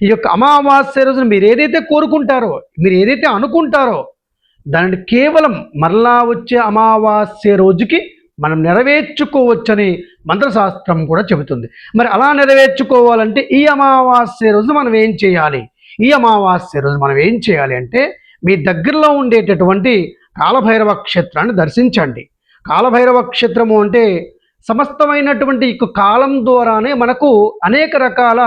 ఈ యొక్క అమావాస్య రోజున మీరు ఏదైతే కోరుకుంటారో, మీరు ఏదైతే అనుకుంటారో దానిని కేవలం మరలా వచ్చే అమావాస్య రోజుకి మనం నెరవేర్చుకోవచ్చని మంత్రశాస్త్రం కూడా చెబుతుంది. మరి అలా నెరవేర్చుకోవాలంటే ఈ అమావాస్య రోజు మనం ఏం చేయాలి? ఈ అమావాస్య రోజు మనం ఏం చేయాలి అంటే, మీ దగ్గరలో ఉండేటటువంటి కాలభైరవ క్షేత్రాన్ని దర్శించండి. కాలభైరవ క్షేత్రము అంటే సమస్తమైనటువంటి కాలం ద్వారానే మనకు అనేక రకాల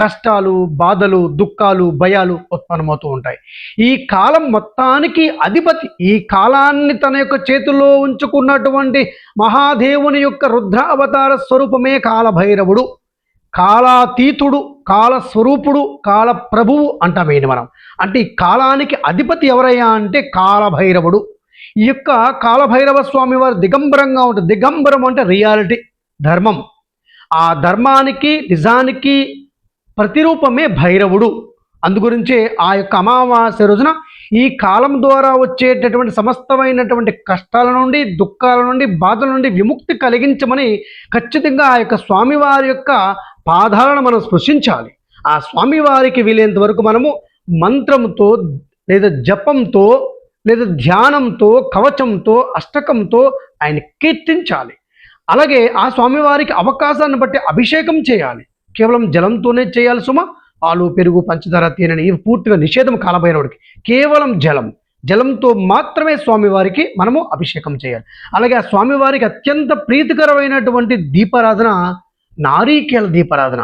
కష్టాలు, బాధలు, దుఃఖాలు, భయాలు ఉత్పన్నమవుతూ ఉంటాయి. ఈ కాలం మొత్తానికి అధిపతి, ఈ కాలాన్ని తన యొక్క చేతుల్లో ఉంచుకున్నటువంటి మహాదేవుని యొక్క రుద్ర అవతార స్వరూపమే కాలభైరవుడు. కాలాతీతుడు, కాల స్వరూపుడు, కాల ప్రభువు అంటాం ఈయన మనం. అంటే ఈ కాలానికి అధిపతి ఎవరయ్యా అంటే కాలభైరవుడు. ఈ యొక్క కాలభైరవ స్వామి వారు దిగంబరంగా ఉంటుంది. దిగంబరం అంటే రియాలిటీ, ధర్మం. ఆ ధర్మానికి, నిజానికి ప్రతిరూపమే భైరవుడు. అందుగురించే ఆ యొక్క అమావాస్య రోజున ఈ కాలం ద్వారా వచ్చేటటువంటి సమస్తమైనటువంటి కష్టాల నుండి, దుఃఖాల నుండి, బాధల నుండి విముక్తి కలిగించమని ఖచ్చితంగా ఆ యొక్క స్వామివారి యొక్క పాదాలను మనం స్పృశించాలి. ఆ స్వామివారికి వీలైనంత వరకు మనము మంత్రంతో లేదా జపంతో లేదా ధ్యానంతో, కవచంతో, అష్టకంతో ఆయన కీర్తించాలి. అలాగే ఆ స్వామివారికి అవకాశాన్ని బట్టి అభిషేకం చేయాలి. కేవలం జలంతోనే చేయాలి సుమ. పాలు, పెరుగు, పంచదార, తేనె ఇవి పూర్తిగా నిషేధం కాలభైరవుడికి. కేవలం జలంతో మాత్రమే స్వామివారికి మనము అభిషేకం చేయాలి. అలాగే ఆ స్వామివారికి అత్యంత ప్రీతికరమైనటువంటి దీపారాధన నారీకేల దీపారాధన.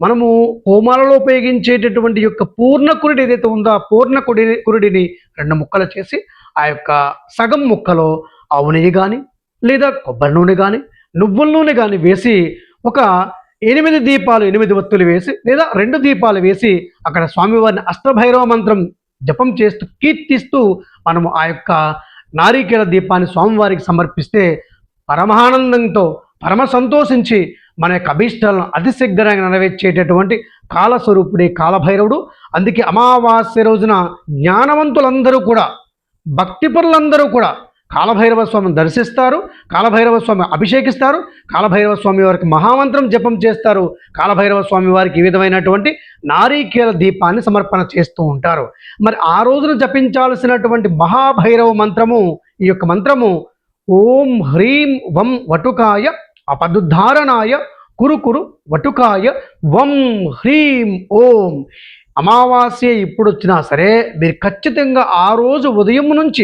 మనము హోమాలలో ఉపయోగించేటటువంటి యొక్క పూర్ణకురుడి ఏదైతే ఉందో ఆ పూర్ణకురుడిని 2 ముక్కలు చేసి ఆ యొక్క సగం ముక్కలో ఆవు నెయ్యి కానీ లేదా కొబ్బరి నూనె కానీ నువ్వుల నూనె కానీ వేసి ఒక 8 దీపాలు, 8 ఒత్తులు వేసి లేదా 2 దీపాలు వేసి అక్కడ స్వామివారిని అష్టభైరవ మంత్రం జపం చేస్తూ కీర్తిస్తూ మనము ఆ యొక్క నారీకేల దీపాన్ని స్వామివారికి సమర్పిస్తే పరమానందంతో పరమ సంతోషించి మన యొక్క అభీష్టాలను అతి శీఘ్రంగా నెరవేర్చేటటువంటి కాలస్వరూపుడే కాలభైరవుడు. అందుకే అమావాస్య రోజున జ్ఞానవంతులందరూ కూడా, భక్తిపరులందరూ కూడా కాలభైరవ స్వామిని దర్శిస్తారు, కాలభైరవ స్వామి అభిషేకిస్తారు, కాలభైరవ స్వామి వారికి మహామంత్రం జపం చేస్తారు, కాలభైరవ స్వామి వారికి ఈ విధమైనటువంటి నారీకేల దీపాన్ని సమర్పణ చేస్తూ ఉంటారు. మరి ఆ రోజున జపించాల్సినటువంటి మహాభైరవ మంత్రము, ఈ యొక్క మంత్రము ఓం హ్రీం వం వటుకాయ అపదుద్ధారణాయ కురు వటుకాయ వం హ్రీం ఓం. అమావాస్య ఇప్పుడు వచ్చినా సరే మీరు ఖచ్చితంగా ఆ రోజు ఉదయం నుంచి